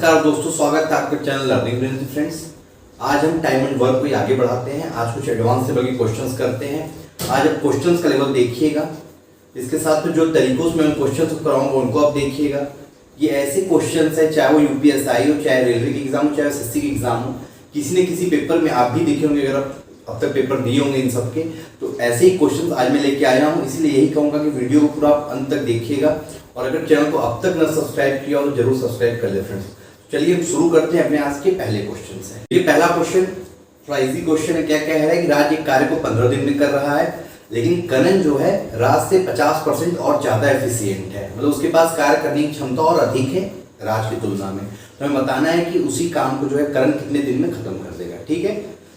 नमस्कार दोस्तों, स्वागत है आपके चैनल लर्निंग ब्रेन फ्रेंड्स। आज हम टाइम एंड वर्क को आगे बढ़ाते हैं। आज कुछ एडवांस लेवल के क्वेश्चंस करते हैं। आज आप क्वेश्चंस का लेवल देखिएगा, इसके साथ में जो तरीकों से मैं क्वेश्चंस को कराऊंगा उनको आप देखिएगा। ये ऐसे क्वेश्चंस है, चाहे वो यूपीएसआई हो, चाहे रेलवे की एग्जाम हो, चाहे एसएससी की एग्जाम हो, किसी न किसी पेपर में आप भी देखे होंगे। अगर आप अब तक पेपर दिए होंगे इन सब के, तो ऐसे ही क्वेश्चंस आज मैं लेके आया हूँ। इसलिए यही कहूँगा कि वीडियो को पूरा अंत तक देखिएगा, और अगर चैनल को अब तक न सब्सक्राइब किया हो तो जरूर सब्सक्राइब कर ले फ्रेंड्स। चलिए हम शुरू करते हैं अपने आज के पहले क्वेश्चन से। ये पहला क्वेश्चन थोड़ा इजी क्वेश्चन है। क्या कह रहा है कि राज एक कार्य को 15 दिन में कर रहा है, लेकिन करण जो है राज से 50% और ज्यादा एफिशिएंट है। मतलब उसके पास कार्य करने की क्षमता और अधिक है राज की तुलना में। तो हमें बताना है कि उसी काम को जो है करण कितने दिन में खत्म कर देगा। ठीक है,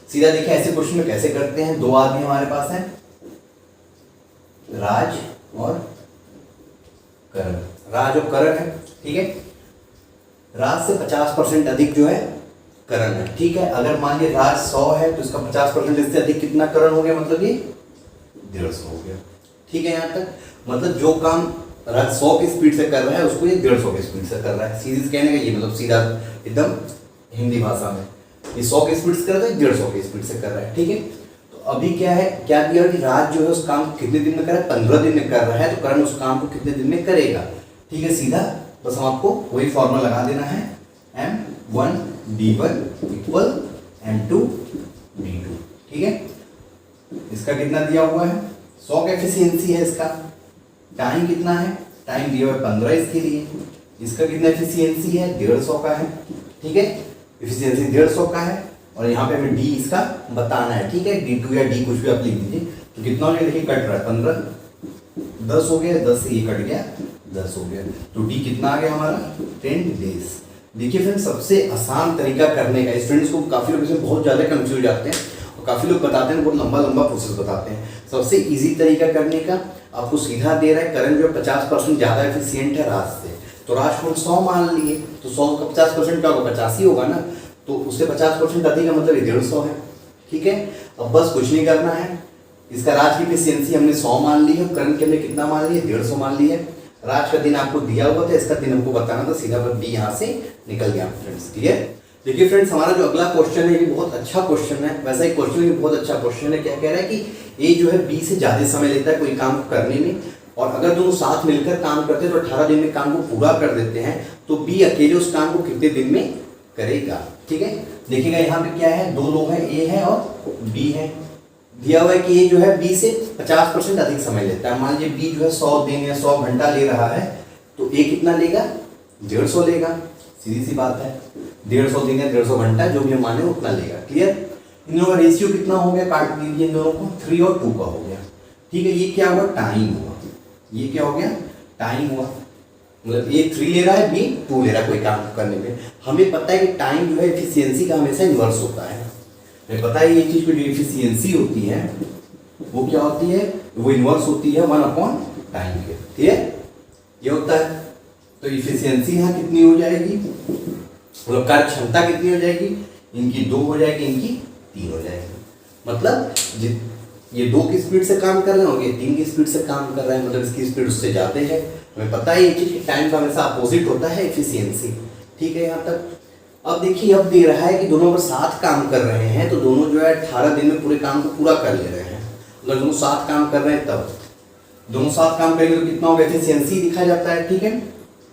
सीधा देखिए ऐसे क्वेश्चन में कैसे करते हैं। दो आदमी हमारे पास है, राज और करण। राज और करण है, ठीक है। राज से 50% अधिक जो है करण है, ठीक है। अगर मान लीजिए राज 100 है तो इसका 50% इससे अधिक कितना करण हो गया, मतलब ये 150 हो गया। ठीक है, यहाँ तक मतलब जो काम राज 100 की स्पीड से कर रहा है उसको ये 150 की स्पीड से कर रहा है। सीधे कहने का ये मतलब सीधा एकदम हिंदी भाषा में ये 100 की स्पीड से कर रहा है, 150 की स्पीड से कर रहा है। ठीक है, तो अभी क्या है, क्या दिया कि राज जो है उस काम को कितने दिन में कर रहा है, 15 दिन में कर रहा है, तो करण उस काम को कितने दिन में करेगा। ठीक है, सीधा बस हम आपको वही फॉर्मूला लगा देना है, m1 d1 equal m2 d2। ठीक है, इसका कितना दिया हुआ है, 100 का एफिशिएंसी है। इसका टाइम कितना है, टाइम दिया हुआ है 15 इसके लिए। इसका कितना एफिशिएंसी है, 150 का है। ठीक है, एफिशिएंसी 150 का है, और यहाँ पे हमें डी इसका बताना है। ठीक है, d2 या डी कुछ भी आप लिख दीजिए। तो कितना हो गया, देखिए कट रहा है 15, 10 हो गया, 10 से ये कट गया, 10 हो गया। तो डी कितना आ गया हमारा, 10 डेज। देखिए फ्रेंड्स, सबसे आसान तरीका करने का, स्टूडेंट्स को काफ़ी लोग इसमें बहुत ज़्यादा कंफ्यूज हो जाते हैं, और काफ़ी लोग बताते हैं बहुत लंबा लंबा प्रोसेस बताते हैं। सबसे इजी तरीका करने का आपको सीधा दे रहा है, करण जो 50% ज़्यादा एफिशिएंट है राज से, तो राज को 100 मान लिए, तो 100 का 50% क्या होगा, 50 ही होगा ना। तो उससे 50% अधिक है, मतलब 150 है। ठीक है, अब बस कुछ नहीं करना है। इसका राज की एफिशिएंसी हमने 100 मान ली है, करण के हमने कितना मान लिया, 150 मान लिया है। राज का दिन आपको दिया हुआ था, इसका दिन हमको बताना था, सीधा बस बी यहाँ से निकल गया फ्रेंड्स। ठीक है, देखिए फ्रेंड्स, हमारा जो अगला क्वेश्चन है ये बहुत अच्छा क्वेश्चन है। वैसा ही क्वेश्चन भी बहुत अच्छा क्वेश्चन है। क्या कह रहा है कि ए जो है बी से ज्यादा समय लेता है कोई काम करने में, और अगर दोनों साथ मिलकर काम करते हैं तो 18 दिन में काम को पूरा कर देते हैं, तो बी अकेले उस काम को कितने दिन में करेगा। ठीक है, देखिएगा यहाँ पे क्या है, दो लोग हैं, ए है और बी है। दिया हुआ है कि ये जो है बी से 50% अधिक समय लेता है। मान लीजिए बी जो है 100 दिन या 100 घंटा ले रहा है, तो ए कितना लेगा, 150 लेगा। सीधी सी बात है, 150 दिन या 150 घंटा जो भी हम माने उतना लेगा। क्लियर, इन दोनों का रेशियो कितना हो गया, काट दीजिए इन दोनों को, 3 और 2 का हो गया। ठीक है, ये क्या हुआ, टाइम हुआ। ये क्या हो गया, टाइम हुआ। मतलब ए 3 ले रहा है, बी 2 ले रहा है कोई काम करने में। हमें पता है कि टाइम जो है एफिशिएंसी का हमेशा इन्वर्स होता है। हमें पता है ये चीज की जो एफिशिएंसी होती है वो क्या होती है, वो इन्वर्स होती है 1/टाइम के। ठीक है, ये होता है। तो एफिशिएंसी यहाँ कितनी हो जाएगी, मतलब कार्य क्षमता कितनी हो जाएगी, इनकी 2 हो जाएगी, इनकी 3 हो जाएगी। मतलब ये 2 की स्पीड से काम कर रहे होंगे, 3 की स्पीड से काम कर रहे हैं, मतलब इसकी स्पीड उससे ज्यादा है। हमें पता है ये चीज कि टाइम का हमेशा अपोजिट होता है एफिशिएंसी। ठीक है, यहाँ तक। अब देखिए, अब दे रहा है कि दोनों अगर साथ काम कर रहे हैं तो दोनों जो है 18 दिन में पूरे काम को पूरा कर ले रहे हैं। अगर दोनों साथ काम कर रहे हैं तब दोनों साथ काम करेंगे तो कितना होगा, एफिशिएंसी दिखा जाता है। ठीक है,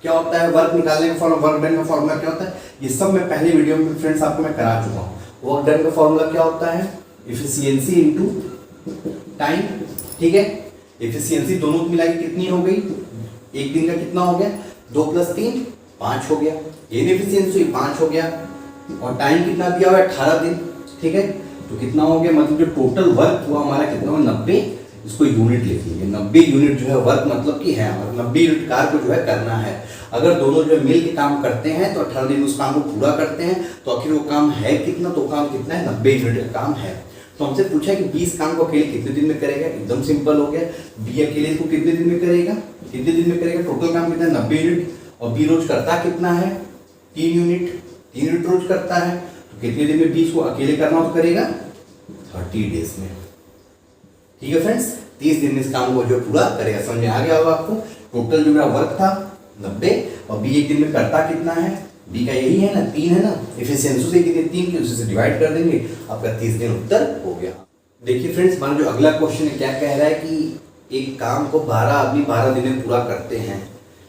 क्या होता है, वर्क निकालने का फॉर्मूला, वर्क डन का फॉर्मूला क्या होता है, ये सब मैं पहले वीडियो में फ्रेंड्स आपको मैं करा चुका हूँ। वर्क डन का फॉर्मूला क्या होता है, एफिशिएंसी इनटू टाइम। ठीक है, एफिशिएंसी दोनों को मिला के कितनी हो गई, एक दिन का कितना हो गया, 2 + 3 5 हो गया। ये एफिशिएंसी 5 हो गया, और टाइम कितना दिया हुआ है, 18 दिन। ठीक है, तो कितना हो गया, मतलब जो टोटल वर्क हुआ हमारा कितना हुआ, 90। इसको यूनिट लिख लीजिए, 90 यूनिट जो है वर्क मतलब कि है हमारा 90 यूनिट कार्य को जो है करना है। अगर दोनों जो है मिल के काम करते हैं तो 18 दिन उस काम को पूरा करते हैं, तो आखिर वो काम है कितना, तो काम कितना है, 90 यूनिट का काम है। तो हमसे पूछा है कि 20 काम को अकेले कितने दिन में करेगा। एकदम सिंपल हो गया, बी अकेले इसको कितने दिन में करेगा, कितने दिन में करेगा, टोटल काम कितना है, 90 यूनिट। और बी रोज करता कितना है, 3 यूनिट, 3 यूनिट रोज करता है, तो कितने दिन में 20 को अकेले करना तो करेगा, 30 डेज में। ठीक है फ्रेंड्स, 30 दिन में इस काम को जो पूरा करेगा। समझ में आ गया होगा आपको। टोटल जो मेरा वर्क था 90, और बी एक दिन में करता कितना है, डी का यही है ना, 3 है ना, एफिशिएंसी से कितनी 3 की, उसी से डिवाइड कर देंगे, आपका 30 दिन उत्तर हो गया। देखिए फ्रेंड्स, हमारा जो अगला क्वेश्चन है क्या कह रहा है कि एक काम को 12 आदमी 12 दिन में पूरा करते हैं,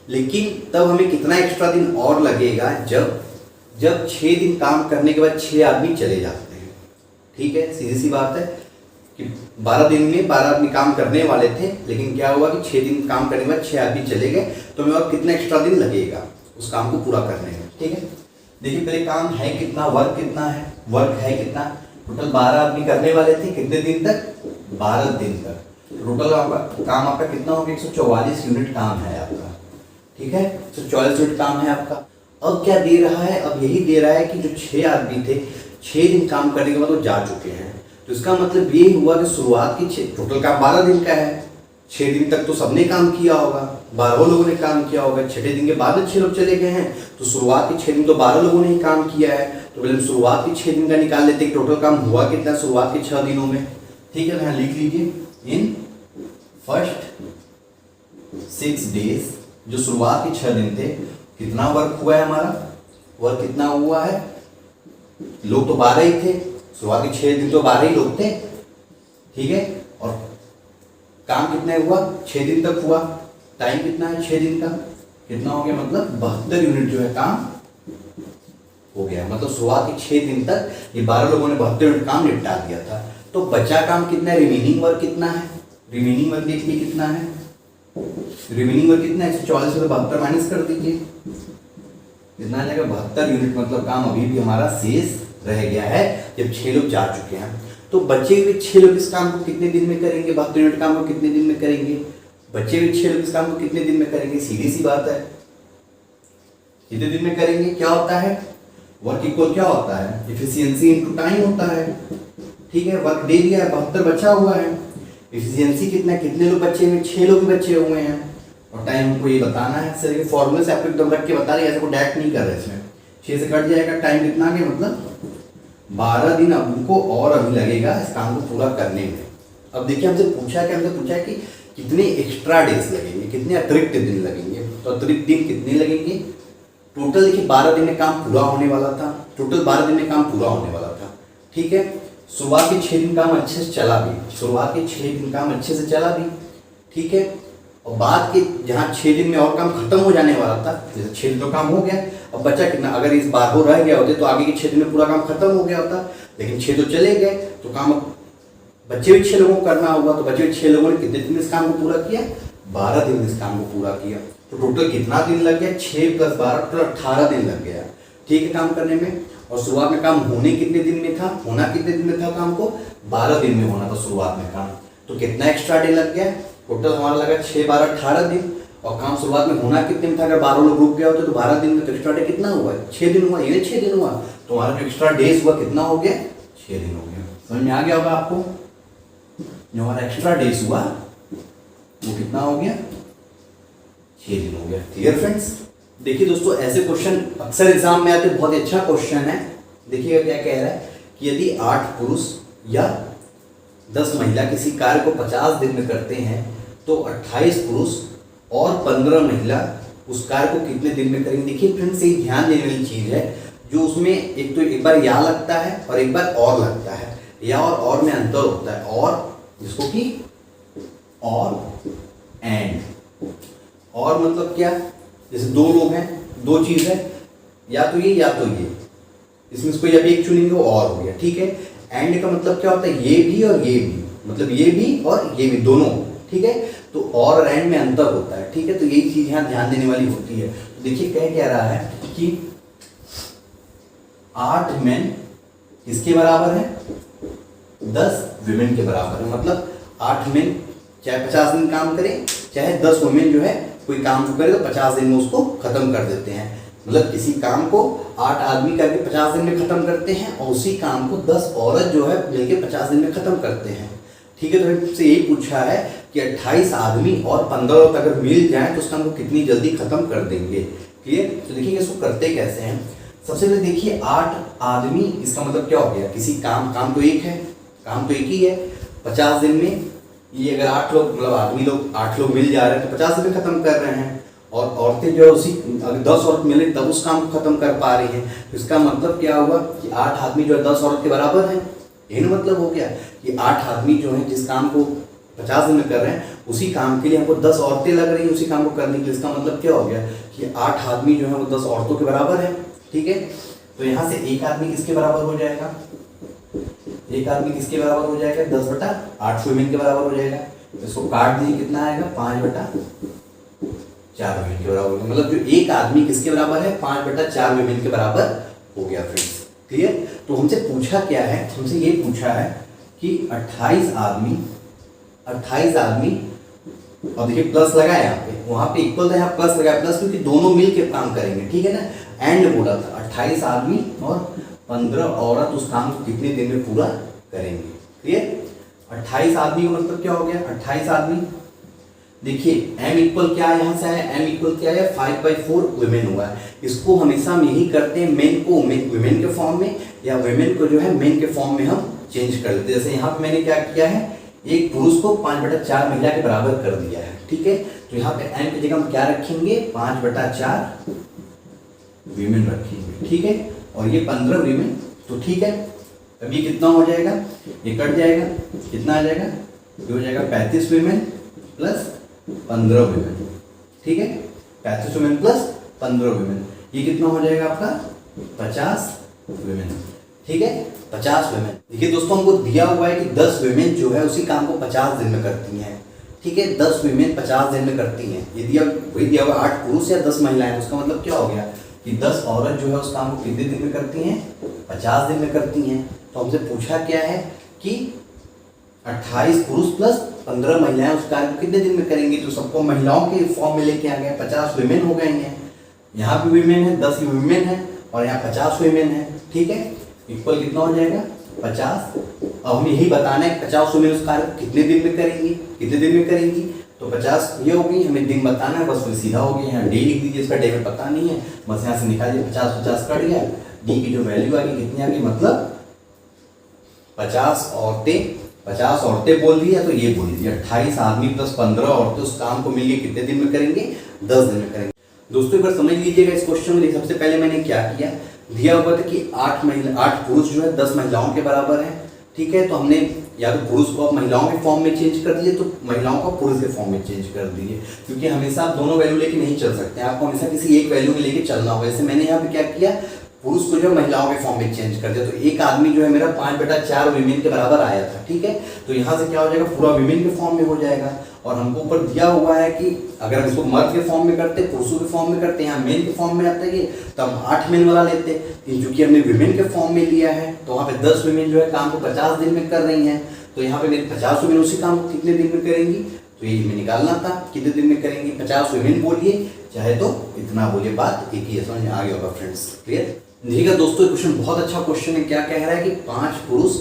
लेकिन तब हमें कितना एक्स्ट्रा दिन और लगेगा जब 6 दिन काम करने के बाद 6 आदमी चले जाते हैं। ठीक है, सीधी सी बात है कि 12 दिन में 12 आदमी काम करने वाले थे, लेकिन क्या हुआ कि 6 दिन काम करने के बाद 6 आदमी चले गए, तो हमें और कितना एक्स्ट्रा दिन लगेगा उस काम को पूरा करने में। ठीक है, देखिए पहले काम है कितना, वर्क कितना है, वर्क है कितना, टोटल 12 आदमी करने वाले थे, कितने दिन तक, 12 दिन तक। टोटल काम आपका कितना हो गया, 144 यूनिट काम है आपका। ठीक है, 144 यूनिट काम है आपका। अब क्या दे रहा है, अब यही दे रहा है कि जो 6 आदमी थे 6 दिन काम करने के बाद वो जा चुके हैं, तो इसका मतलब ये हुआ कि शुरुआत की टोटल काम 12 दिन का है, 6 दिन तक तो सबने काम किया होगा, 12 लोगों ने काम किया होगा, 6 दिन के बाद 6 लोग चले गए हैं, तो शुरुआत के 6 दिन तो 12 लोगों ने ही काम किया है, तो पहले हम शुरुआत के 6 दिन का निकाल लेते हैं, टोटल काम हुआ कितना शुरुआत के 6 दिनों में। ठीक है, यहाँ लिख लीजिए, इन फर्स्ट 6 डेज, जो शुरुआत के 6 दिन थे, कितना वर्क हुआ है हमारा, वर्क कितना हुआ है, लोग तो 12 ही थे, शुरुआत के 6 दिन तो 12 ही लोग थे। ठीक है, और काम कितना हुआ, 6 दिन तक हुआ, टाइम कितना है 6 दिन का, कितना हो गया, मतलब 72 यूनिट जो है काम हो गया। मतलब शुरुआत के 6 दिन तक ये 12 लोगों ने 72 यूनिट काम निपटा दिया था। तो बचा काम कितना है, रिमेनिंग वर्क कितना है, रिमेनिंग वर्क देखिए कितना है, रिमेनिंग वर्क कितना है, 144 से 72 माइनस कर दीजिए, कितना आ जाएगा, 72 यूनिट। मतलब काम अभी भी हमारा शेष रह गया है जब 6 लोग जा चुके हैं। तो बचे हुए 6 लोग इस काम को कितने दिन में करेंगे, 72 यूनिट काम को कितने दिन में करेंगे, बचे हुए 6 लोग इस काम को कितने दिन में करेंगे, सीधी सी बात है, कितने दिन में करेंगे। क्या होता है, वर्क इक्वल क्या होता है, एफिशिएंसी इनटू टाइम होता है। ठीक है, वर्क दे दिया है, 72 बचा हुआ है, एफिशिएंसी कितना, कितने लोग बचे हुए, 6 लोग बचे हुए हैं, और टाइम हमको ये बताना है। सर फॉर्मूले से आपको एकदम रख के बता रहे हैं, ऐसे को डायरेक्ट नहीं कर रहे इसमें, 6 से कट जाएगा, टाइम कितना आ गया, मतलब 12 दिन अब उनको और अभी लगेगा इस काम को पूरा करने में। अब देखिए हमसे पूछा क्या, हमसे पूछा है कि कितने एक्स्ट्रा डेज लगेंगे, कितने अतिरिक्त दिन लगेंगे। तो अतिरिक्त दिन कितने लगेंगे, टोटल देखिए 12 दिन में काम पूरा होने वाला था, टोटल 12 दिन में काम पूरा होने वाला था। ठीक है, शुरुआत के 6 दिन काम अच्छे से चला भी, शुरुआत के 6 दिन काम अच्छे से चला भी। ठीक है, और बाद के जहाँ 6 दिन में और काम खत्म हो जाने वाला था, जैसे 6 दिन तो काम हो गया, अब बचा कितना, अगर इस बार हो रह गया होते तो आगे के 6 दिन में पूरा काम खत्म हो गया होता, लेकिन 6 तो चले गए, तो काम बचे हुए 6 लोगों को करना होगा। तो बचे हुए 6 लोगों ने कितने दिन इस काम को पूरा किया, 12 दिन इस काम को पूरा किया। तो टोटल कितना दिन लग गया, 6 + 12 टोटल 18 दिन लग गया। ठीक है, काम करने में। और शुरुआत में काम होने कितने दिन में था, होना कितने दिन में था, काम को 12 दिन में होना था शुरुआत में काम, तो कितना एक्स्ट्रा डे लग गया, टोटल हमारा लगा 6 × 12 18 दिन। और काम शुरुआत में होना कितने में था, अगर 12 लोग रुक गया होते तो 12 दिन में, तो एक्स्ट्रा डे कितना हुआ, 6 दिन हुआ, ये 6 दिन हुआ, तो हमारा जो एक्स्ट्रा डेज हुआ कितना हो गया, 6 दिन हो गया। समझ में आ गया होगा आपको, जो हमारा एक्स्ट्रा डेज हुआ वो कितना हो गया, 6 दिन हो गया। Clear friends. देखिए दोस्तों, ऐसे क्वेश्चन अक्सर एग्जाम में आते, बहुत अच्छा क्वेश्चन है। देखिएगा क्या कह रहा है कि यदि 8 पुरुष या 10 महिला किसी कार्य को 50 दिन में करते हैं, तो 28 पुरुष और 15 महिला उस कार्य को कितने दिन में करेंगे। देखिए फ्रेंड्स, ये ध्यान देने वाली चीज है, जो उसमें एक बार या लगता है और एक बार और लगता है, या और में अंतर होता है, और जिसको कि और एंड, और मतलब क्या, जैसे 2 लोग हैं, 2 चीज है, या तो ये या तो ये, इसमें से कोई अब एक चुनेंगे वो और हो गया। ठीक है, एंड का मतलब क्या होता है, ये भी और ये भी, मतलब ये भी और ये भी दोनों। ठीक है, तो और एंड में अंतर होता है। ठीक है, तो यही चीज यहाँ ध्यान देने वाली होती है। तो देखिए कह रहा है कि 8 मेन किसके बराबर है, 10 विमेन के बराबर है। मतलब 8 मेन चाहे 50 दिन काम करें, चाहे 10 वुमेन जो है कोई काम को करे तो 50 दिन में उसको खत्म कर देते हैं। मतलब किसी काम को 8 आदमी करके 50 दिन में खत्म करते हैं, और उसी काम को 10 औरत जो है मिलकर 50 दिन में खत्म करते हैं। ठीक है, तो हमसे यही पूछा है कि 28 आदमी और 15 औरत अगर मिल जाए तो उस काम को कितनी जल्दी खत्म कर देंगे। क्लियर। तो देखिए इसको करते कैसे हैं। सबसे पहले देखिए 8 आदमी, इसका मतलब क्या हो गया, किसी काम तो एक है, काम तो एक ही है। 50 दिन में ये अगर 8 लोग, मतलब आदमी लोग 8 लोग मिल जा रहे हैं तो 50 दिन में खत्म कर रहे हैं। और औरतें जो है उसी अगर 10 औरत मिले तब उस काम को खत्म कर पा रही हैं, तो इसका मतलब क्या हुआ कि 8 आदमी जो है 10 औरत के बराबर है। यही ना मतलब हो गया कि 8 आदमी जो है जिस काम को 50 दिन में कर रहे हैं उसी काम के लिए हमको 10 औरतें लग रही हैं उसी काम को करने के लिए। इसका मतलब क्या हो गया कि 8 आदमी जो है वो 10 औरतों के बराबर है। ठीक है, तो यहाँ से एक आदमी किसके बराबर हो जाएगा, एक आदमी किसके बराबर हो जाएगा, 10/8 वुमेन के बराबर हो जाएगा। इसको काट दीजिए, कितना आएगा, 5/4 वुमेन के बराबर। मतलब जो एक आदमी किसके बराबर है, 5/4 वुमेन के बराबर हो गया फ्रेंड्स। क्लियर। तो हमसे पूछा क्या है, हमसे ये पूछा है कि 28 आदमी और देखिए प्लस लगाया यहाँ पे, वहां पे इक्वल था, यहाँ प्लस लगाया, प्लस क्योंकि दोनों मिलके काम करेंगे। ठीक है ना, एंड बोला था 28 आदमी और 15 औरत उस काम को कितने दिन में पूरा करेंगे। क्लियर। 28 आदमी का मतलब क्या हो गया, 28 आदमी, देखिए m इक्वल क्या है, यहाँ से आया m इक्वल क्या है, 5/4 वुमेन हुआ है। इसको हमेशा हम यही करते हैं, मेन को वुमेन के फॉर्म में या वुमेन को जो है मेन के फॉर्म में हम चेंज कर देते हैं। जैसे यहाँ पे मैंने क्या किया है, एक पुरुष को 5/4 महिला के बराबर कर दिया है। ठीक है, तो यहाँ पे m की जगह हम क्या रखेंगे, 5/4 वीमेन रखेंगे। ठीक है, और ये 15 वीमेन। तो ठीक है, अब ये कितना हो जाएगा, ये कट जाएगा, कितना आ जाएगा, ये हो जाएगा 35 वीमेन प्लस 15 वीमेन। ठीक है, 35 वीमेन प्लस 15 वीमेन, ये कितना हो जाएगा आपका 50 वीमेन। ठीक है, 50 वीमेन। देखिए दोस्तों, हमको दिया हुआ है कि 10 वीमेन जो है उसी काम को 50 दिन में करती हैं। ठीक है, 10 वीमेन 50 दिन में करती हैं। ये वही दिया हुआ 8 पुरुष या 10 महिलाएं, उसका मतलब क्या हो गया कि 10 औरत जो है उस काम को कितने दिन में करती हैं, 50 दिन में करती हैं। तो हमसे पूछा क्या है कि 28 पुरुष प्लस 15 महिलाएं उस कार्य को कितने दिन में करेंगी। तो सबको महिलाओं के फॉर्म में लेके आ गए, 50 वीमेन हो गई हैं। यहाँ भी वीमेन है, 10 वीमेन है और यहाँ 50 वीमेन है। ठीक है, इक्वल कितना हो जाएगा, 50। अब हमें यही बताना है 50 वीमेन उस कार्य को कितने दिन में करेंगी, कितने दिन में करेंगी। तो 50 ये हो गई, हमें दिन बताना है, बस फिर सीधा हो गया। यहाँ डी लिख दीजिए, इसका डे में पता नहीं है, बस यहाँ से निकालिए, 50 कट गया, डी की जो वैल्यू आ गई कितनी आ गई, मतलब 50 औरतें बोल रही है, तो ये बोल दीजिए 28 आदमी प्लस 15 औरतें उस काम को मिलके कितने दिन में करेंगे, 10 दिन में करेंगे। दोस्तों एक बार समझ लीजिएगा इस क्वेश्चन में। सबसे पहले मैंने क्या किया, दिया हुआ था कि 8 पुरुष जो है 10 महिलाओं के बराबर है। ठीक है, तो हमने या तो पुरुष को आप महिलाओं के फॉर्म में चेंज कर दिए, तो महिलाओं को पुरुष के फॉर्म में चेंज कर दीजिए, क्योंकि हमेशा आप दोनों वैल्यू लेके नहीं चल सकते, आपको हमेशा किसी एक वैल्यू में लेके चलना होगा। जैसे मैंने यहाँ पे क्या किया, पुरुष को जो महिलाओं के फॉर्म में चेंज कर दिया, तो एक आदमी जो है मेरा 5/4 वीमेन के बराबर आया था। ठीक है, तो यहाँ से क्या हो जाएगा, पूरा वीमेन के फॉर्म में हो जाएगा। और हमको ऊपर दिया हुआ है कि अगर हम इसको मर्द के फॉर्म में करते, पुरुषों के फॉर्म में करते, यहाँ मेन के फॉर्म में आता है तो हम 8 मेन वाला लेते, क्योंकि हमने वीमेन के फॉर्म में लिया है, तो वहाँ पे 10 वीमेन जो है काम को 50 दिन में कर रही हैं। तो यहाँ पे मेरे 50 वीमेन उसी काम को कितने दिन में करेंगी, तो ये हमें निकालना था, कितने दिन में करेंगी। 50 वीमेन बोलिए चाहे तो इतना बोलिए, बात एक ही समझ में आ गया होगा फ्रेंड्स। क्लियर। देखिएगा दोस्तों, क्वेश्चन बहुत अच्छा क्वेश्चन है। क्या कह रहा है कि 5 पुरुष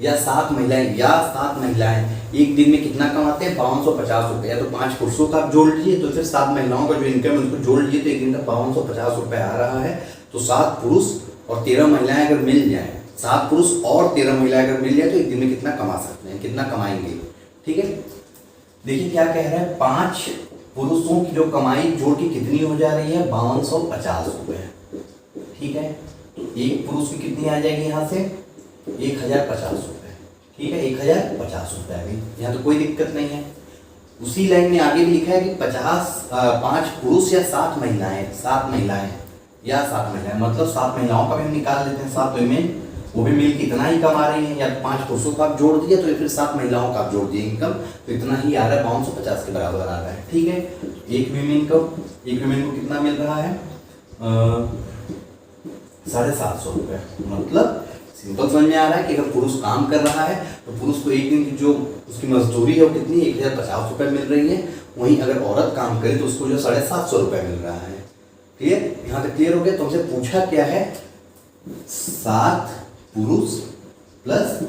या 7 महिलाएं एक दिन में कितना कमाते हैं, 5250 रुपये। या तो 5 पुरुषों का आप जोड़ लीजिए, तो फिर 7 महिलाओं का जो इनकम है उसको जोड़ लीजिए, तो एक दिन का 5250 रुपये आ रहा है। तो 7 पुरुष और 13 महिलाएं अगर मिल जाए, 7 पुरुष और 13 महिलाएं अगर मिल जाए, तो एक दिन में कितना कमा सकते हैं, कितना कमाएंगे। ठीक है, देखिए क्या कह रहा है, 5 पुरुषों की जो कमाई जोड़ के कितनी हो जा रही है, 5250 रुपये। ठीक है, तो एक पुरुष की कितनी आ जाएगी, यहाँ से 1050 रुपये। ठीक है, 1050 रुपये आ गई, यहाँ तो कोई दिक्कत नहीं है। उसी लाइन में आगे भी लिखा है कि 5 पुरुष या 7 महिलाएं या 7 महिलाएं, मतलब 7 महिलाओं का भी हम निकाल लेते हैं, 7 वीमेन, वो भी मिल के इतना ही कमा रही हैं। या तो 5 पुरुषों का आप जोड़ दिए, तो फिर 7 महिलाओं का आप जोड़ दिए, इनकम तो इतना ही आ रहा है, 5250 के बराबर आ रहा है। ठीक है, एक वीमेन को कितना मिल रहा है, 750 रुपये। मतलब सिंपल समझ में आ रहा है कि अगर पुरुष काम कर रहा है तो पुरुष को एक दिन की जो उसकी मजदूरी है वो कितनी, 1050 रुपये मिल रही है। वहीं अगर औरत काम करे तो उसको जो 750 रुपये मिल रहा है। क्लियर, यहाँ तक क्लियर हो गया। तो हमसे पूछा क्या है, 7 पुरुष प्लस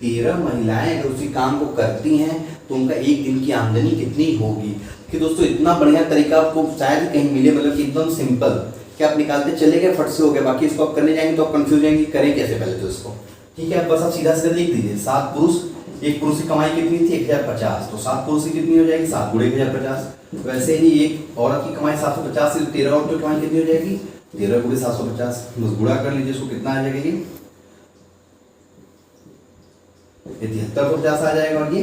13 महिलाएं अगर उसी काम को करती हैं तो उनका एक दिन की आमदनी कितनी होगी। कि दोस्तों इतना बढ़िया तरीका आपको शायद कहीं मिले, मतलब कि एकदम सिंपल, कि आप निकालते चले गए, फट से हो गया। बाकी इसको आप करने जाएंगे तो आप कंफ्यूज जाएंगे, करें कैसे पहले तो इसको। ठीक है, बस आप सीधा सीधा लिख दीजिए, 7 पुरुष एक पुरुष की कमाई कितनी थी 1050, तो 7 पुरुष की कितनी हो जाएगी 7 गुणे 1050। वैसे ही एक औरत की कमाई 750 से 13 औरत की कमाई कितनी हो जाएगी 13 गुणे 750, बस गुणा कर लीजिए, इसको कितना आ जाएगा ये 7350 आ जाएगा। और ये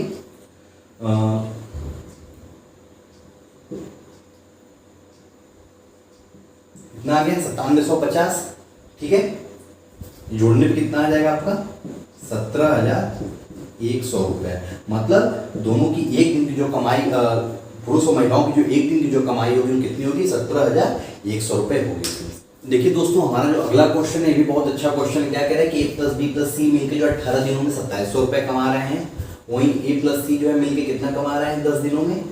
कितना आ गया 9750, ठीक है। जोड़ने पे कितना आ जाएगा आपका 17,100 रुपए। मतलब दोनों की एक दिन की जो कमाई, पुरुष और महिलाओं की जो एक दिन की जो कमाई होगी कितनी होगी 17,100 रुपए होगी। देखिए दोस्तों, हमारा जो अगला क्वेश्चन है ये भी बहुत अच्छा क्वेश्चन है। क्या कह रहा है कि ए प्लस बी प्लस सी मिलकर जो 18 दिनों में 2700 रुपए कमा रहे हैं, वहीं ए प्लस सी जो है मिलकर कितना कमा रहे हैं 10 दिनों में,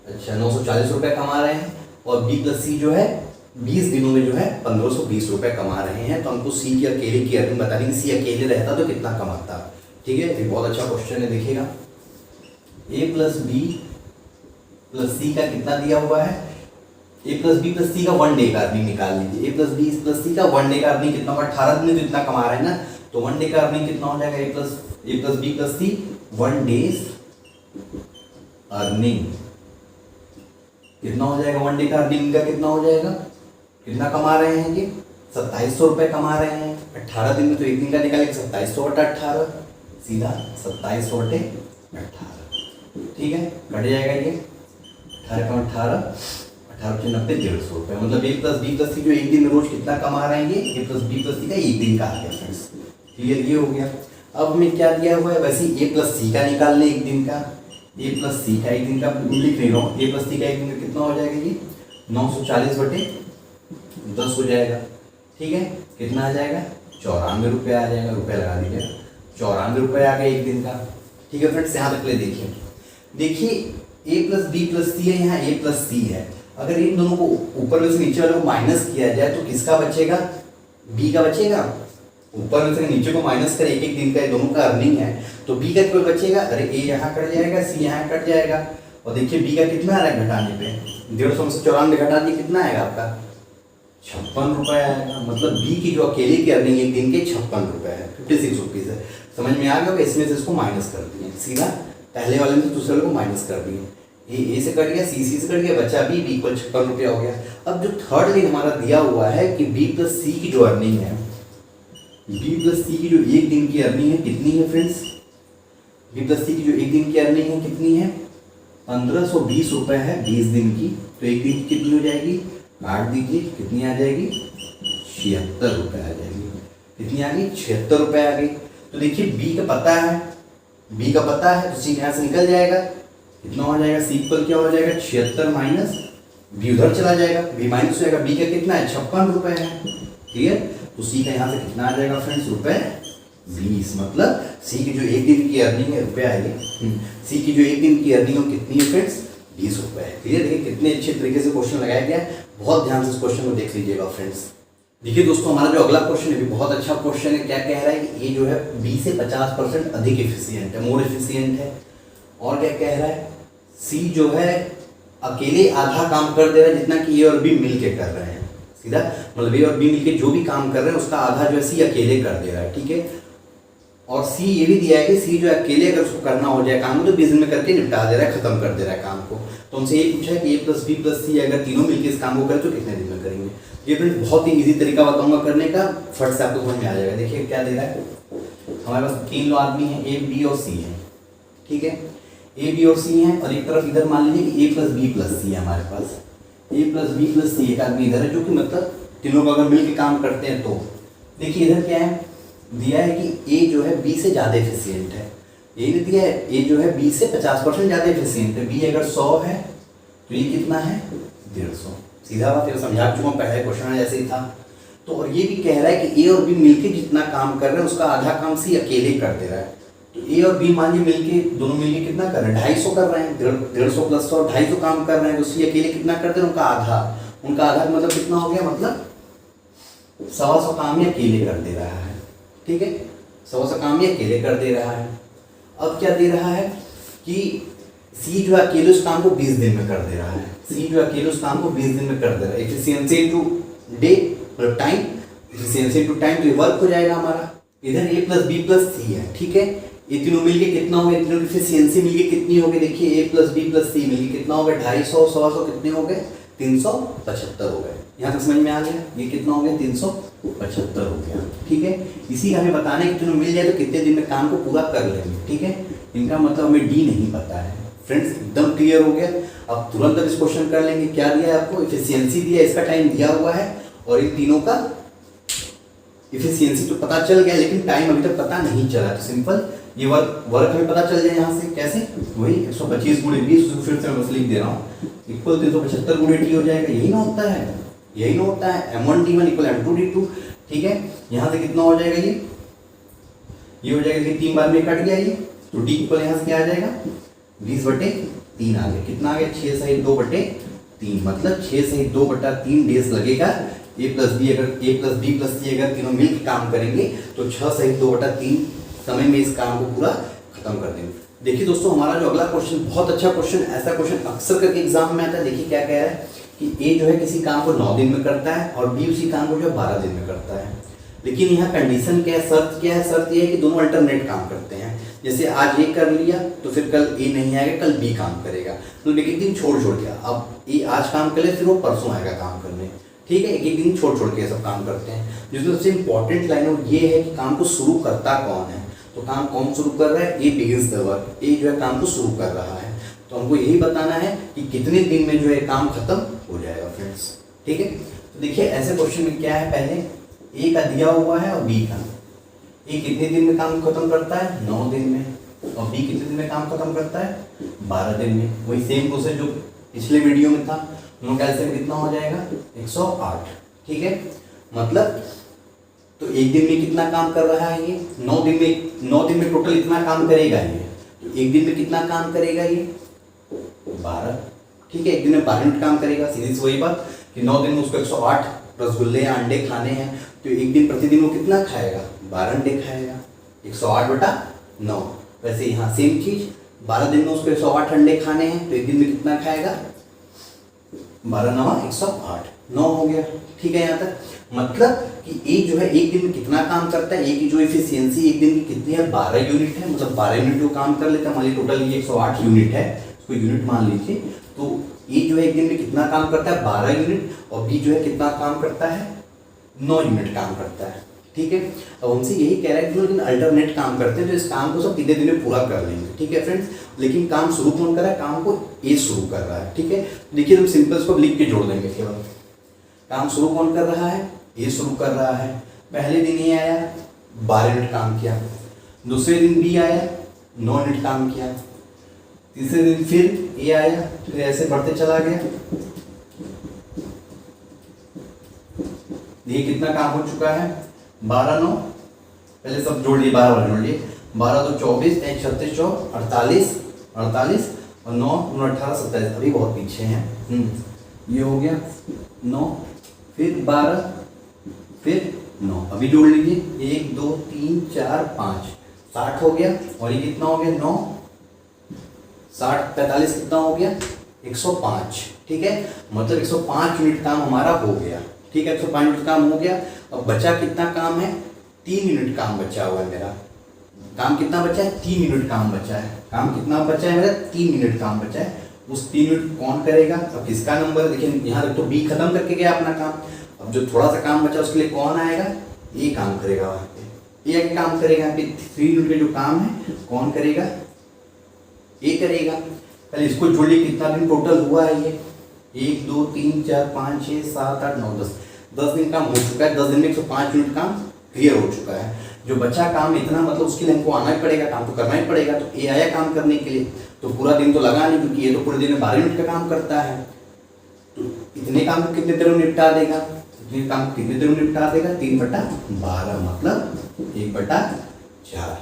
अच्छा 940 रुपए कमा रहे हैं। और बी प्लस सी जो है 20 दिनों में जो है 1520 रुपए कमा रहे हैं। तो हमको सी की अकेले की अर्निंग बतानी है, सी अकेले रहता तो कितना कमाता, ठीक है। ये बहुत अच्छा क्वेश्चन है, देखिएगा। ए प्लस बी प्लस सी का कितना दिया हुआ है, ए प्लस बी प्लस सी का 1 डे का अर्निंग निकाल लीजिए। ए प्लस बी प्लस सी का 1 डे का अर्निंग कितना होगा, 18 दिन में तो इतना कमा रहे हैं ना, तो 1 डे का अर्निंग कितना हो जाएगा ए प्लस बी प्लस सी 1 डेज अर्निंग कितना हो जाएगा, 1 डे का अर्निंग का कितना हो जाएगा, कितना कमा रहे हैं ये 2700 रुपए कमा रहे हैं। 18 दिन में तो एक दिन का निकालेंगे 2700/18, सीधा 2700/18, ठीक है, कट जाएगा ये 18 18 90 150 रुपए। मतलब ए प्लस बी प्लस सी जो एक दिन में रोज कितना कमा रहे हैं ये ए प्लस बी प्लस सी का एक दिन का आ गया फ्रेंड्स, क्लियर, ये हो गया। अब हमें क्या दिया हुआ है, वैसे ए प्लस सी का निकाल ले एक दिन का, ए प्लस सी का एक दिन का लिख नहीं रहा हूँ, ए प्लस सी का एक दिन का कितना हो जाएगा ये 940/10 हो जाएगा, ठीक है। कितना आ जाएगा 94 रुपये आ जाएगा, रुपये लगा दीजिए 94 रुपये आ गए एक दिन का, ठीक है फ्रेंड्स। यहाँ तक ले देखिए ए प्लस बी प्लस सी है, यहाँ ए प्लस सी है। अगर इन दोनों को ऊपर में से नीचे वाले को माइनस किया जाए तो किसका बचेगा, बी का बचेगा। ऊपर में से नीचे को माइनस कर एक दिन का, दोनों का अर्निंग है, तो बी का कोई बचेगा, अरे ए यहाँ कट जाएगा, सी यहाँ कट जाएगा। और देखिए बी का कितना आ रहा है घटाने पे, 150 में से 94 घटा दिए कितना आएगा आपका 56 रुपये आएगा। मतलब बी की जो अकेले की अर्निंग एक दिन के 56 रुपये है, 56 रुपीज़ है। समझ में आ गया, इसमें से इसको माइनस कर दिए, सीधा पहले वाले में दूसरे वाले को माइनस कर दिए। ए से कट गया, सी से कट गया, बचा बी इक्वल 56 रुपया हो गया। अब जो थर्ड लाइन हमारा दिया हुआ है कि बी प्लस सी की जो अर्निंग है, बी प्लस सी की जो एक दिन की अर्निंग है कितनी है फ्रेंड्स, बी प्लस सी की जो एक दिन की अर्निंग है कितनी है 1520 रुपये है 20 दिन की। तो एक दिन की कितनी हो जाएगी, काट दीजिए, कितनी आ जाएगी 76 रुपये आ जाएगी। कितनी आ गई 76 रुपये आ गई। तो देखिए बी का पता है, बी का पता है तो सी यहाँ से निकल जाएगा, कितना हो जाएगा सी इक्वल क्या हो जाएगा 76 माइनस बी उधर चला जाएगा, बी माइनस हो जाएगा, बी का कितना है 56 रुपये है, ठीक है। तो सी का यहाँ से कितना आ जाएगा फ्रेंड्स रुपये 20। मतलब सी की जो एक दिन की अर्निंग है रुपये आएगी, सी की जो एक दिन की अर्निंग है कितनी है फ्रेंड्स 20 रुपये है। क्लियर, देखिए कितने अच्छे तरीके से क्वेश्चन लगाया गया है, बहुत ध्यान से इस क्वेश्चन को देख लीजिएगा फ्रेंड्स। देखिए दोस्तों, हमारा जो अगला क्वेश्चन है भी बहुत अच्छा क्वेश्चन है। क्या कह रहा है कि ए जो है बी से 50% अधिक एफिशिएंट है, मोर एफिशिएंट है। और क्या कह रहा है सी जो है अकेले आधा काम कर दे रहा है जितना कि ए और बी मिलके कर रहे हैं। सीधा मतलब ए और बी मिलके जो भी काम कर रहे हैं उसका आधा जो है सी अकेले कर दे रहा है, ठीक है। और सी ये भी दिया है कि सी जो अकेले अगर उसको करना हो जाए काम तो 20 दिन में करके निपटा दे रहा है, खत्म कर दे रहा है काम को। तो उनसे ये पूछा है कि ए प्लस बी प्लस सी अगर तीनों मिलकर इस काम को करें तो कितने दिन में करेंगे। ये फ्रेंड्स बहुत ही इजी तरीका बताऊंगा करने का, फट से आपको समझ में आ जाएगा। देखिए क्या दे रहा है, हमारे पास 3 आदमी हैं, ए बी और सी हैं, ठीक है। ए बी और सी हैं और एक तरफ इधर मान लीजिए कि ए प्लस बी प्लस सी है हमारे पास, ए प्लस बी प्लस सी एक आदमी इधर है जो कि मतलब तीनों को अगर मिलकर काम करते हैं तो देखिए इधर क्या है दिया है कि ए जो है बी से ज़्यादा एफिशिएंट है। ए ने दिया है ए जो है बी से 50% ज़्यादा एफिशिएंट है। बी अगर 100 है तो ये कितना है 150। सीधा बात है, समझा चुका हूँ, पहले क्वेश्चन ऐसे ही था। तो और ये भी कह रहा है कि ए और बी मिलके जितना काम कर रहे हैं उसका आधा काम सी अकेले कर दे रहा है। तो ए और बी मान लीजिए मिलके दोनों मिलके कितना कर रहे हैं 250 कर रहे हैं, 150 प्लस 100 250 काम कर रहे हैं। तो सी अकेले कितना कर दे रहे हैं उनका आधा मतलब कितना हो गया, मतलब 100 काम ये अकेले कर दे रहा है, ठीक है। 100 काम ये अकेले कर दे रहा है। अब क्या दे रहा है कि सी जो अकेले उस काम को 20 दिन में कर दे रहा है, सी जो अकेले उस काम को 20 दिन में कर दे रहा है। एफिशिएंसी इनटू डे मतलब टाइम, एफिशिएंसी इनटू टाइम तो ये वर्क हो जाएगा हमारा। इधर ए प्लस बी प्लस सी है, ठीक है। ये तीनों मिलके कितना हो गया, तीनों की एफिशिएंसी मिलके कितनी हो गई, देखिए ए प्लस बी प्लस सी मिलके कितना हो गया, 250, 100 कितने हो गए, 375 हो गए। यहाँ तक समझ में आ गया, ये कितना हो गया, 375 हो गया। ठीक है, इसी हमें बताना है कि तीनों मिल जाए तो कितने दिन में काम को पूरा कर लेंगे। ठीक है, इनका मतलब हमें डी नहीं पता है। फ्रेंड्स एकदम क्लियर हो गया। अब तुरंत अब इस क्वेश्चन कर लेंगे। क्या दिया है आपको, एफिशिएंसी दिया, इसका टाइम दिया हुआ है और इन तीनों का एफिशिएंसी तो पता चल गया लेकिन टाइम अभी तक पता नहीं चला। तो सिंपल ये वर्क हमें पता चल जाए यहाँ से कैसे, वही 125 गुणे 20, उसको फिर से मैं बस लिख दे रहा हूँ, इक्वल 375 गुणे टी हो जाएगा। यही ना होता है, यही ना होता है, m1d1 इक्वल m2d2। ठीक है, यहाँ से कितना हो जाएगा, ये हो जाएगा, 3 बार में कट गया ये, तो d इक्वल यहाँ से क्या आ जाएगा, 20/3 आ गया। कितना आ गया, 6 सही 2/3, मतलब 6 सही 2/3 डेज लगेगा। a प्लस बी प्लस सी अगर तीनों मिलकर काम करेंगे तो 6 सही 2/3 समय में इस काम को पूरा खत्म कर देंगे। देखिए दोस्तों, हमारा जो अगला क्वेश्चन बहुत अच्छा क्वेश्चन, ऐसा क्वेश्चन अक्सर करके एग्जाम में आता है। देखिए क्या कह रहा है कि ए जो है किसी काम को 9 दिन में करता है और बी उसी काम को जो है 12 दिन में करता है। लेकिन यहाँ कंडीशन क्या है, शर्त क्या है, शर्त ये है कि दोनों अल्टरनेट काम करते हैं। जैसे आज ए कर लिया तो फिर कल ए नहीं आएगा, कल बी काम करेगा, तो एक दिन छोड़ के। अब ए आज काम कर ले, फिर वो परसों आएगा काम करने। ठीक है, एक दिन छोड़ के सब काम करते हैं। जिसमें सबसे इंपॉर्टेंट लाइन ये है कि काम को शुरू करता कौन है। तो काम कौन शुरू कर रहा है, ए बिगिंस द वर्क, ए जो है काम को शुरू कर रहा है। तो हमको यही बताना है कि कितने दिन में जो है काम खत्म हो जाएगा फ्रेंड्स। ठीक है, तो देखिए ऐसे क्वेश्चन में क्या है, पहले ए का दिया हुआ है और बी का। ए कितने दिन में काम खत्म करता है, 9 दिन में, और बी कितने दिन में काम खत्म करता है, 12 दिन में। वही सेम प्रोसेस जो पिछले वीडियो में था, दोनों कैलकुलेट कितना हो जाएगा, 108। ठीक है, मतलब तो एक दिन में कितना काम कर रहा है ये, 9 दिन में टोटल इतना काम करेगा ये। तो एक दिन में कितना काम करेगा ये, 12। ठीक है, एक दिन में 12 मिनट काम करेगा। सीधी सी वही बात कि 9 दिन में उसको 108 रसगुल्ले या अंडे खाने हैं, तो एक दिन प्रतिदिन वो कितना खाएगा, 12 अंडे खाएगा, 108/9। वैसे यहाँ सेम चीज, 12 दिन में उसको 108 अंडे खाने हैं, तो एक दिन में कितना खाएगा, 12 9 108, 9 हो गया। ठीक है, यहाँ तक मतलब कि ए जो है एक दिन में कितना काम करता है, ए की जो एफिशिएंसी एक दिन की कितनी है, 12 यूनिट है। मतलब 12 यूनिट जो काम कर लेता है, मान लीजिए टोटल ये 108 यूनिट है, इसको यूनिट मान लीजिए। तो ए जो है एक दिन में कितना काम करता है, 12 यूनिट, और बी जो है कितना काम करता है, 9 यूनिट काम करता है। ठीक है, अब हमसे यही कह रहा है कि लेकिन अल्टरनेट काम करते हैं, तो इस काम को सब कितने दिन में पूरा कर लेंगे। ठीक है फ्रेंड्स, लेकिन काम शुरू कौन कर रहा है, काम को ए शुरू कर रहा है। ठीक है, देखिए हम सिंपल इसको लिख के जोड़ देंगे केवल। काम शुरू कौन कर रहा है, ए शुरू कर रहा है। पहले दिन ए आया, 12 यूनिट काम किया। दूसरे दिन बी आया, 9 यूनिट काम किया। तीसरे दिन फिर ए आया, फिर ऐसे बढ़ते चला गया। ये कितना काम हो चुका है, 12 9, पहले सब जोड़ लिए, 12 जोड़ लिए, 12 2 24, 1 36 4 48 48 और 9 9 18 27, अभी बहुत पीछे हैं। ये हो गया 9, फिर 12, फिर 9, अभी जोड़ लीजिए, 1 2 3 4 5, 60 हो गया। और ये कितना हो गया, 9 60 45 कितना हो गया, 105। ठीक है, मतलब 105 यूनिट काम हमारा हो गया। ठीक है, 105 यूनिट काम हो गया। अब बचा कितना काम है, 3 यूनिट काम बचा हुआ है मेरा। काम कितना बचा है, 3 यूनिट काम बचा है। काम कितना बचा है मेरा, 3 यूनिट काम बचा है। उस 3 यूनिट कौन करेगा, अब किसका नंबर, देखिए यहाँ तक तो बी खत्म करके गया अपना काम। अब जो थोड़ा सा काम बचा उसके लिए कौन आएगा, ए काम करेगा। वहाँ पे ए काम करेगा। यहाँ पे 3 यूनिट के जो काम है कौन करेगा, ए करेगा। पहले इसको जोड़िए, कितना दिन टोटल हुआ है ये, 1 2 3 4 5 6 7 8 9 10, 10 दिन काम हो चुका है। 10 दिन में 105 यूनिट काम क्लियर हो चुका है। जो बचा काम इतना, मतलब उसके लिए हमको आना ही पड़ेगा, काम तो करना ही पड़ेगा। तो ए आया काम करने के लिए, तो पूरा दिन तो लगा नहीं, क्योंकि ये तो पूरे दिन में 12 यूनिट का काम करता है। तो इतने काम को कितने देर में निपटा देगा, इतने काम को कितने देर में निपटा देगा, 3/12, मतलब 1/4।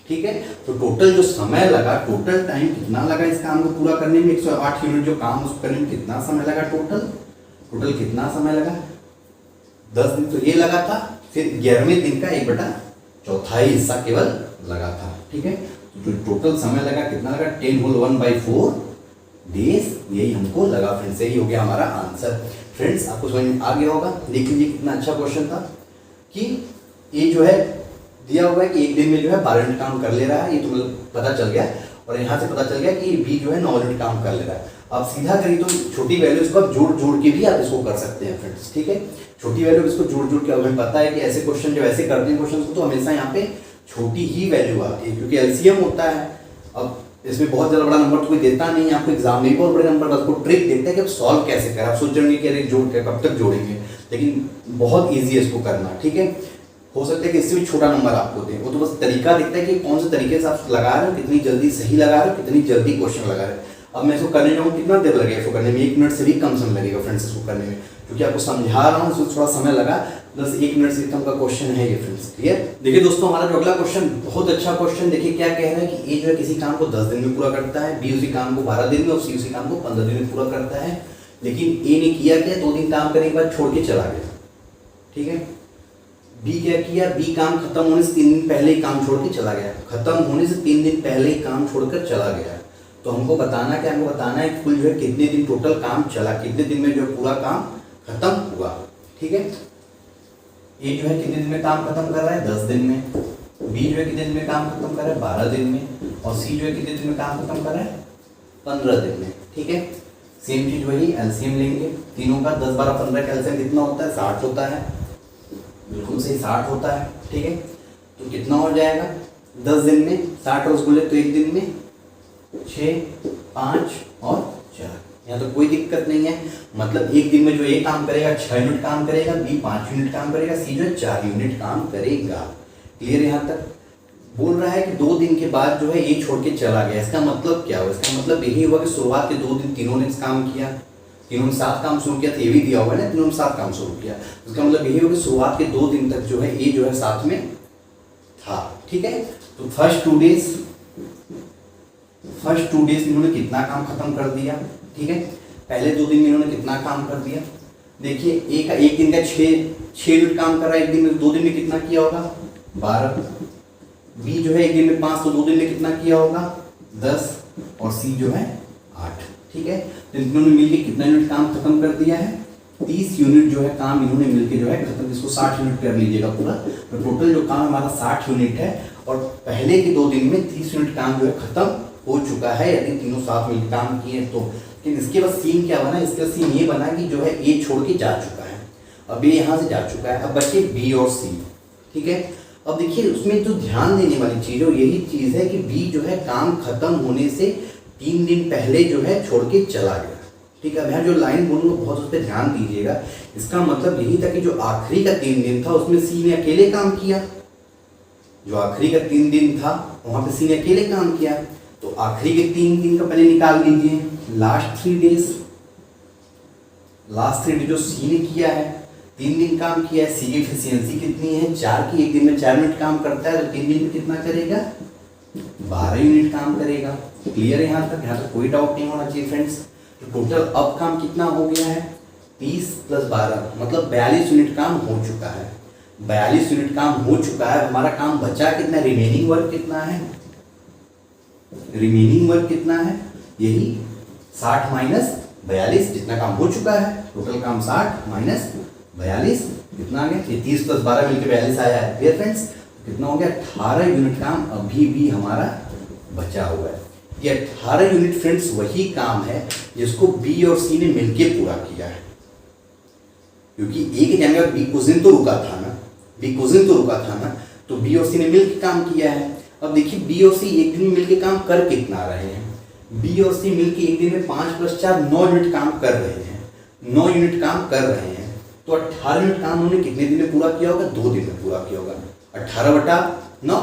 ठीक है, तो टोटल जो समय लगा, टोटल टाइम कितना लगा इस काम को पूरा करने में, 108 यूनिट जो काम उसको करने में कितना समय लगा, टोटल कितना समय लगा, 10 दिन तो ये लगा था। फिर 11वें दिन का 1/4 हिस्सा केवल लगा था। ठीक है, तो जो टोटल समय लगा कितना लगा, 10 होल 1/4 डेज, यही हमको लगा फ्रेंड्स। यही हो गया हमारा आंसर। फ्रेंड्स आपको समझ में आ गया होगा। देख लीजिए कितना अच्छा क्वेश्चन था कि ये जो है दिया हुआ है कि एक दिन में जो है 12 यूनिट काम कर ले रहा है, ये तो मतलब पता चल गया। और यहाँ से पता चल गया कि बी जो है 9 यूनिट काम कर ले रहा है। अब सीधा करिए तो छोटी वैल्यूज को आप जोड़ के भी आप इसको कर सकते हैं फ्रेंड्स, ठीक है। छोटी वैल्यू इसको जोड़ के, अब हमें पता है कि ऐसे क्वेश्चन जब ऐसे करते हैं क्वेश्चन को तो हमेशा यहाँ पे छोटी ही वैल्यू आती है, क्योंकि एलसीएम होता है। अब इसमें बहुत ज़्यादा बड़ा नंबर तो कोई देता नहीं है आपको एग्जाम में, बहुत बड़े नंबर आपको ट्रिक देखते हैं कि आप सॉल्व कैसे करें। आप सोच रहे कि अरे जोड़ के कब तक जोड़ेंगे, लेकिन बहुत ईजी है इसको करना, ठीक है। हो सकता है कि इससे भी छोटा नंबर आपको दे, वो तो बस तरीका दिखता है कि कौन से तरीके से आप लगा रहे हो, कितनी जल्दी सही लगा रहे हो, कितनी जल्दी क्वेश्चन लगा रहे हो। अब मैं इसको करने जाऊँ कितना देर लगेगा इसको करने में, 1 मिनट से भी कम समय लगेगा फ्रेंड्स इसको करने में, क्योंकि आपको समझा रहा हूँ इसमें थोड़ा समय लगा, बस 1 मिनट से कम का क्वेश्चन है ये फ्रेंड्स, क्लियर। देखिए दोस्तों, हमारा जो अगला क्वेश्चन बहुत अच्छा क्वेश्चन, देखिए क्या कह रहा है कि ए जो है किसी काम को 10 दिन में पूरा करता है, बी उसी काम को 12 दिन में और सी उसी काम को 15 दिन में पूरा करता है। लेकिन ए ने किया क्या, 2 दिन काम करने के बाद छोड़ के चला गया, ठीक है। बी क्या किया, बी काम खत्म होने से 3 दिन पहले ही काम छोड़ के चला गया, खत्म होने से 3 दिन पहले ही काम छोड़कर चला गया। तो हमको बताना क्या, हमको बताना है कुल जो है कितने दिन टोटल काम चला, कितने दिन में जो पूरा काम खत्म हुआ, ठीक है। ए जो है कितने दिन में काम खत्म कर रहा है, 10 दिन में। बी जो है कितने दिन में काम खत्म कर रहा है, 12 दिन में। और सी जो है कितने दिन में काम खत्म कर रहा है, 15 दिन में, ठीक है। सेम चीज वही, एलसीएम लेंगे तीनों का, 10 12 15 का एलसीएम कितना होता है, 60 होता है, बिल्कुल सही 60 होता है, ठीक है। तो कितना हो जाएगा 10 दिन में 60 रसगुल्ले, तो एक दिन में 6, 5 और 4, यहाँ तो कोई दिक्कत नहीं है। मतलब एक दिन में जो ये काम करेगा 6 यूनिट काम करेगा, बी 5 यूनिट काम करेगा, सी जो 4 यूनिट काम करेगा, क्लियर। यहाँ तक बोल रहा है कि 2 दिन के बाद जो है ये छोड़ के चला गया, इसका मतलब क्या हुआ, इसका मतलब यही हुआ कि शुरुआत के 2 दिन तीनों ने काम किया, तीनों ने 7 काम शुरू किया, तो ये भी दिया हुआ है ना, तीनों ने 7 काम शुरू किया, इसका मतलब यही होगा कि शुरुआत के 2 दिन तक जो है ये जो है साथ में था, ठीक है। तो फर्स्ट 2 डेज इन्होंने कितना काम खत्म कर दिया, ठीक है। पहले 2 दिन में इन्होंने कितना काम कर दिया, देखिए एक दिन का 6 यूनिट काम कर रहा है, एक दिन में 2 दिन में कितना किया होगा 12। बी जो है एक दिन में 5, तो 2 दिन में कितना किया होगा 10, और सी जो है 8, ठीक है। तो इन्होंने मिलकर कितना यूनिट काम खत्म कर दिया है, 30 यूनिट जो है काम इन्होंने मिलकर जो है खत्म, इसको 60 यूनिट कर लीजिएगा पूरा। तो टोटल जो काम हमारा 60 यूनिट है, और पहले के 2 दिन में 30 यूनिट काम जो है खत्म हो चुका है, यदि तीनों साथ मिलकर काम किए तो। लेकिन इसके बाद सीन क्या बना, इसका सीन ये बना कि जो है ए छोड़ के जा चुका है, अब ये यहाँ से जा चुका है, अब बचे बी और सी, ठीक है। अब देखिए उसमें जो ध्यान देने वाली चीज़ है यही चीज़ है कि बी जो है काम खत्म होने से 3 दिन पहले जो है छोड़ के चला गया, ठीक है। मैं जो लाइन बोलूँगा बहुत उस पर ध्यान दीजिएगा, इसका मतलब यही था कि जो आखिरी का 3 दिन था उसमें सी ने अकेले काम किया, जो आखिरी का 3 दिन था वहाँ पे सी ने अकेले काम किया। तो आखिरी के 3 दिन का पहले निकाल लीजिए, लास्ट 3 डेज जो सी ने किया है 3 दिन काम किया है, सी की एफिशिएंसी कितनी है 4 की, एक दिन में 4 मिनट काम करता है, तो 3 दिन में कितना करेगा 12 यूनिट काम करेगा, क्लियर है। यहाँ तक कोई डाउट नहीं होना चाहिए फ्रेंड्स। तो टोटल अब काम कितना हो गया है 30 + 12 मतलब 42 यूनिट काम हो चुका है, 42 यूनिट काम हो चुका है। हमारा काम बचा कितना, रिमेनिंग वर्क कितना है, रिमेनिंग वर्क कितना है, यही 60 - 42 जितना काम हो चुका है, टोटल काम 60 - 42 कितना आ गया, ये 30 + 12 मिलकर 42 आया है, क्लियर फ्रेंड्स। कितना हो गया 18 यूनिट काम अभी भी हमारा बचा हुआ है। ये 18 यूनिट फ्रेंड्स वही काम है जिसको बी और सी ने मिलके पूरा किया है, क्योंकि एक जगह बी कुछ दिन तो रुका था ना, तो बी और सी ने मिलकर काम किया है। अब देखिए बी और सी एक दिन में मिलकर काम कर कितना रहे हैं, बी और सी मिलकर एक दिन में 5 + 4 9 यूनिट काम कर रहे हैं, 9 यूनिट काम कर रहे हैं। तो 18 यूनिट काम उन्होंने कितने दिन में पूरा किया होगा, 2 दिन में पूरा किया होगा। 18/9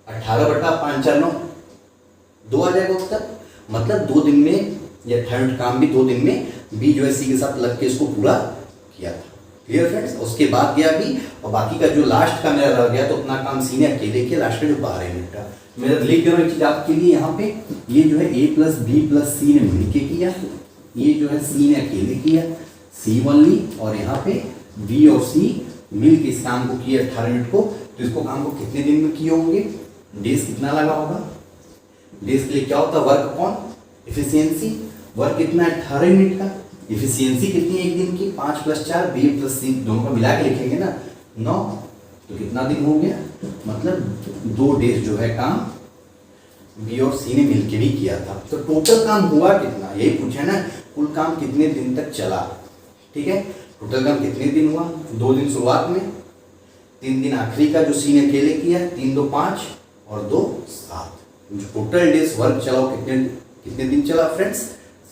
18/5 × 9 2 आ जाएगा उत्तर, मतलब 2 दिन में ये 18 यूनिट काम भी 2 दिन में बी जो है सी के साथ लग के इसको पूरा किया था, क्लियर फ्रेंड्स। उसके बाद गया बी, और बाकी का जो लास्ट का मेरा रह गया तो उतना काम सी ने अकेले किया, लास्ट में जो 12 यूनिट का। मेरा लिख दे रहा हूँ एक चीज आपके लिए, यहाँ पे ये जो है ए + बी + सी ने मिलके किया, ये जो है सी ने अकेले किया, सी ओनली, और यहाँ पे बी और सी मिल के इस काम को किया 18 यूनिट को। तो इसको काम को कितने दिन में किए होंगे, डेज कितना लगा होगा, डेज के लिए क्या होता है वर्क अपॉन एफिशिएंसी, वर्क कितना है 18 यूनिट का, एफिशिएंसी कितनी है एक दिन की 5 + 4 बी + सी दोनों को मिला के लिखेंगे ना 9, तो कितना दिन हो गया, मतलब 2 डेज जो है काम बी और सी ने मिलके भी किया था। तो टोटल काम हुआ कितना, यही पूछा ना, कुल काम कितने दिन तक चला। ठीक है, टोटल काम कितने दिन हुआ, 2 दिन शुरुआत में, 3 दिन आखिरी का जो सी ने अकेले किया, 3 2 5 और 2 7। जो टोटल डेज वर्क चला वो कितने दिन चला फ्रेंड्स,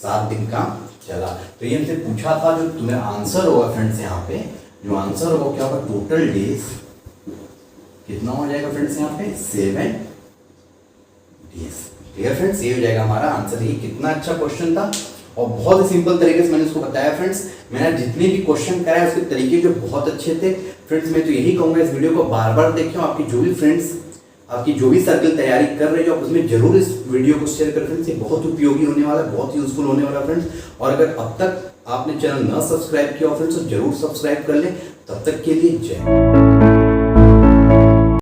7 दिन काम चला। तो ये हमसे पूछा था, जो तुम्हें आंसर होगा फ्रेंड्स, यहाँ पे जो आंसर होगा क्या होगा, टोटल डेज कितना हो जाएगा फ्रेंड्स, यहाँ पे 7 डेज। क्लियर फ्रेंड्स, ये हो जाएगा हमारा आंसर। ये कितना अच्छा क्वेश्चन था और बहुत ही सिंपल तरीके से मैंने उसको बताया फ्रेंड्स। मैंने जितने भी क्वेश्चन कराए उसके तरीके जो बहुत अच्छे थे फ्रेंड्स। मैं तो यही कहूँगा इस वीडियो को बार बार देखें, आपकी जो भी फ्रेंड्स, आपकी जो भी सर्कल तैयारी कर रहे हो, आप उसमें जरूर इस वीडियो को शेयर करें फ्रेंड्स। ये बहुत उपयोगी होने वाला है, बहुत यूजफुल होने वाला है फ्रेंड्स। और अगर अब तक आपने चैनल न सब्सक्राइब किया हो फ्रेंड्स तो जरूर सब्सक्राइब कर लें। तब तक के लिए जय।